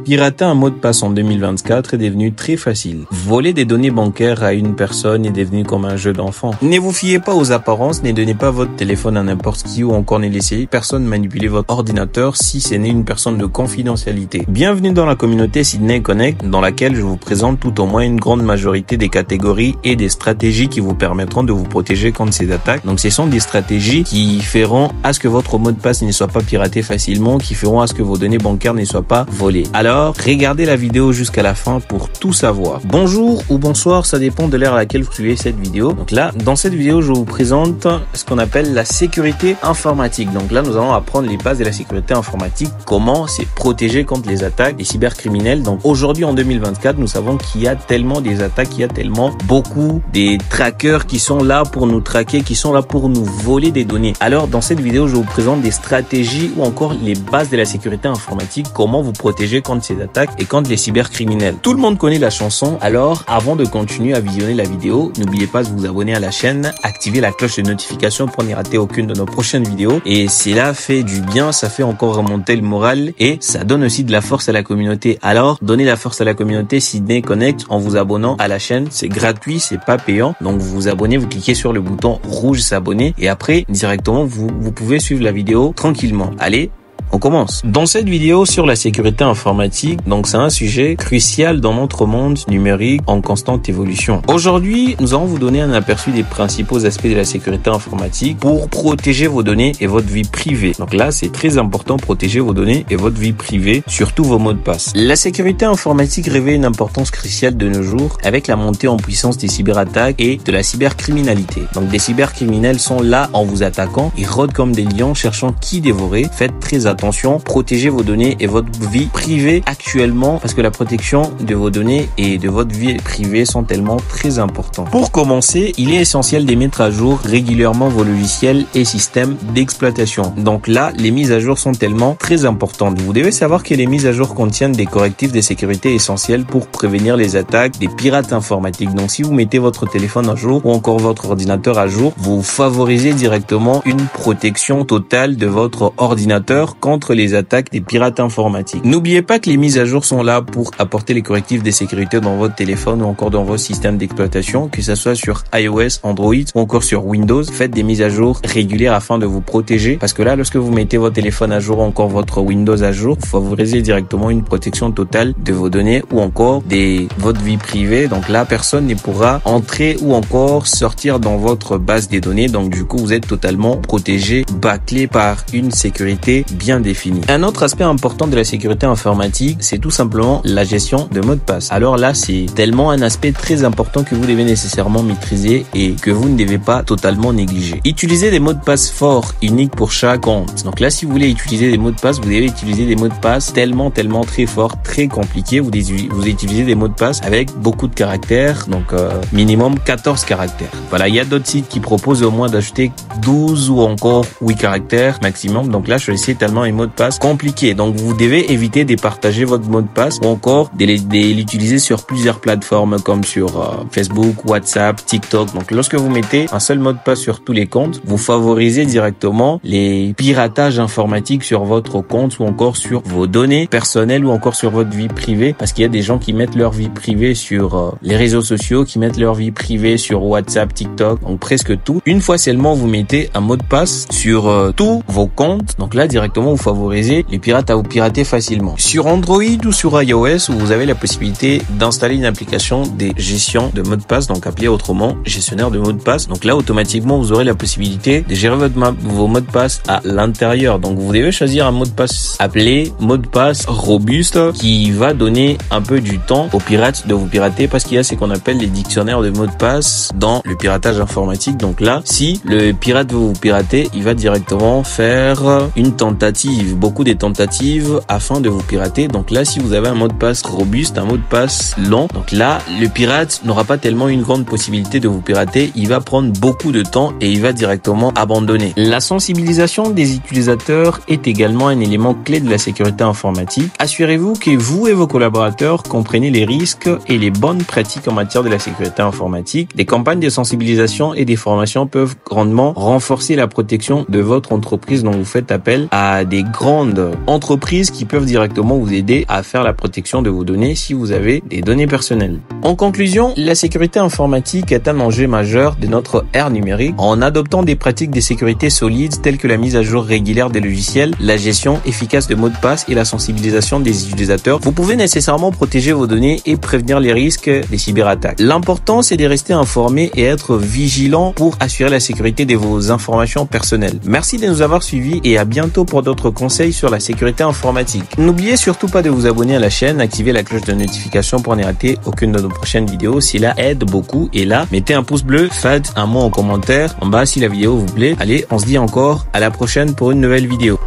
Pirater un mot de passe en 2024 est devenu très facile. Voler des données bancaires à une personne est devenu comme un jeu d'enfant. Ne vous fiez pas aux apparences, ne donnez pas votre téléphone à n'importe qui ou encore ne laissez personne manipuler votre ordinateur si ce n'est une personne de confidentialité. Bienvenue dans la communauté Sydney Connect, dans laquelle je vous présente tout au moins une grande majorité des catégories et des stratégies qui vous permettront de vous protéger contre ces attaques. Donc ce sont des stratégies qui feront à ce que votre mot de passe ne soit pas piraté facilement, qui feront à ce que vos données bancaires ne soient pas volées. Alors, regardez la vidéo jusqu'à la fin pour tout savoir. Bonjour ou bonsoir, ça dépend de l'heure à laquelle vous suivez cette vidéo. Donc là, dans cette vidéo, je vous présente ce qu'on appelle la sécurité informatique. Donc là, nous allons apprendre les bases de la sécurité informatique, comment se protéger contre les attaques des cybercriminels. Donc aujourd'hui, en 2024, nous savons qu'il y a tellement des attaques, il y a tellement beaucoup des trackers qui sont là pour nous traquer, qui sont là pour nous voler des données. Alors, dans cette vidéo, je vous présente des stratégies ou encore les bases de la sécurité informatique, comment vous protéger contre ces attaques et contre les cybercriminels. Tout le monde connaît la chanson, alors avant de continuer à visionner la vidéo, n'oubliez pas de vous abonner à la chaîne, activer la cloche de notification pour ne rater aucune de nos prochaines vidéos. Et cela fait du bien, ça fait encore remonter le moral et ça donne aussi de la force à la communauté. Alors, donnez la force à la communauté Sydney Connect en vous abonnant à la chaîne. C'est gratuit, c'est pas payant. Donc vous vous abonnez, vous cliquez sur le bouton rouge s'abonner et après directement vous pouvez suivre la vidéo tranquillement. Allez, on commence. Dans cette vidéo sur la sécurité informatique, donc c'est un sujet crucial dans notre monde numérique en constante évolution. Aujourd'hui, nous allons vous donner un aperçu des principaux aspects de la sécurité informatique pour protéger vos données et votre vie privée. Donc là, c'est très important, protéger vos données et votre vie privée, surtout vos mots de passe. La sécurité informatique revêt une importance cruciale de nos jours avec la montée en puissance des cyberattaques et de la cybercriminalité. Donc des cybercriminels sont là en vous attaquant, ils rôdent comme des lions cherchant qui dévorer. Faites très attention. Protégez vos données et votre vie privée actuellement parce que la protection de vos données et de votre vie privée sont tellement très importants. Pour commencer, il est essentiel de mettre à jour régulièrement vos logiciels et systèmes d'exploitation. Donc là, les mises à jour sont tellement très importantes. Vous devez savoir que les mises à jour contiennent des correctifs de sécurité essentiels pour prévenir les attaques des pirates informatiques. Donc si vous mettez votre téléphone à jour ou encore votre ordinateur à jour, vous favorisez directement une protection totale de votre ordinateur contre les attaques des pirates informatiques. N'oubliez pas que les mises à jour sont là pour apporter les correctifs de sécurité dans votre téléphone ou encore dans vos systèmes d'exploitation, que ce soit sur iOS, Android ou encore sur Windows. Faites des mises à jour régulières afin de vous protéger parce que là, lorsque vous mettez votre téléphone à jour ou encore votre Windows à jour, vous favorisez directement une protection totale de vos données ou encore de votre vie privée. Donc là, personne ne pourra entrer ou encore sortir dans votre base des données. Donc du coup, vous êtes totalement protégé, bâclé par une sécurité bien définie. Un autre aspect important de la sécurité informatique, c'est tout simplement la gestion de mots de passe. Alors là, c'est tellement un aspect très important que vous devez nécessairement maîtriser et que vous ne devez pas totalement négliger. Utilisez des mots de passe forts, uniques pour chaque compte. Donc là, si vous voulez utiliser des mots de passe, vous devez utiliser des mots de passe tellement très forts, très compliqués. Vous utilisez des mots de passe avec beaucoup de caractères, donc minimum 14 caractères. Voilà, il y a d'autres sites qui proposent au moins d'ajouter 12 ou encore 8 caractères maximum. Donc là, choisissez tellement un mot de passe compliqué. Donc vous devez éviter de partager votre mot de passe ou encore de l'utiliser sur plusieurs plateformes comme sur Facebook, WhatsApp, TikTok. Donc lorsque vous mettez un seul mot de passe sur tous les comptes, vous favorisez directement les piratages informatiques sur votre compte ou encore sur vos données personnelles ou encore sur votre vie privée parce qu'il y a des gens qui mettent leur vie privée sur les réseaux sociaux, qui mettent leur vie privée sur WhatsApp, TikTok, donc presque tout. Une fois seulement vous mettez un mot de passe sur tous vos comptes, donc là directement vous favorisez les pirates à vous pirater facilement. Sur Android ou sur iOS, vous avez la possibilité d'installer une application de gestion de mots de passe, donc appelée autrement gestionnaire de mots de passe. Donc là, automatiquement, vous aurez la possibilité de gérer vos mots de passe à l'intérieur. Donc vous devez choisir un mot de passe appelé mot de passe robuste qui va donner un peu du temps aux pirates de vous pirater parce qu'il y a ce qu'on appelle les dictionnaires de mots de passe dans le piratage informatique. Donc là, si le pirate veut vous pirater, il va directement faire une tentative, beaucoup de tentatives afin de vous pirater. Donc là, si vous avez un mot de passe robuste, un mot de passe long, donc là, le pirate n'aura pas tellement une grande possibilité de vous pirater. Il va prendre beaucoup de temps et il va directement abandonner. La sensibilisation des utilisateurs est également un élément clé de la sécurité informatique. Assurez-vous que vous et vos collaborateurs comprenez les risques et les bonnes pratiques en matière de la sécurité informatique. Des campagnes de sensibilisation et des formations peuvent grandement renforcer la protection de votre entreprise dont vous faites appel à à des grandes entreprises qui peuvent directement vous aider à faire la protection de vos données si vous avez des données personnelles. En conclusion, la sécurité informatique est un enjeu majeur de notre ère numérique. En adoptant des pratiques de sécurité solides telles que la mise à jour régulière des logiciels, la gestion efficace de mots de passe et la sensibilisation des utilisateurs, vous pouvez nécessairement protéger vos données et prévenir les risques des cyberattaques. L'important, c'est de rester informé et être vigilant pour assurer la sécurité de vos informations personnelles. Merci de nous avoir suivis et à bientôt pour d'autres conseils sur la sécurité informatique. N'oubliez surtout pas de vous abonner à la chaîne, activer la cloche de notification pour ne rater aucune de nos prochaines vidéos. Cela aide beaucoup. Et là, mettez un pouce bleu, faites un mot en commentaire en bas si la vidéo vous plaît. Allez, on se dit encore à la prochaine pour une nouvelle vidéo.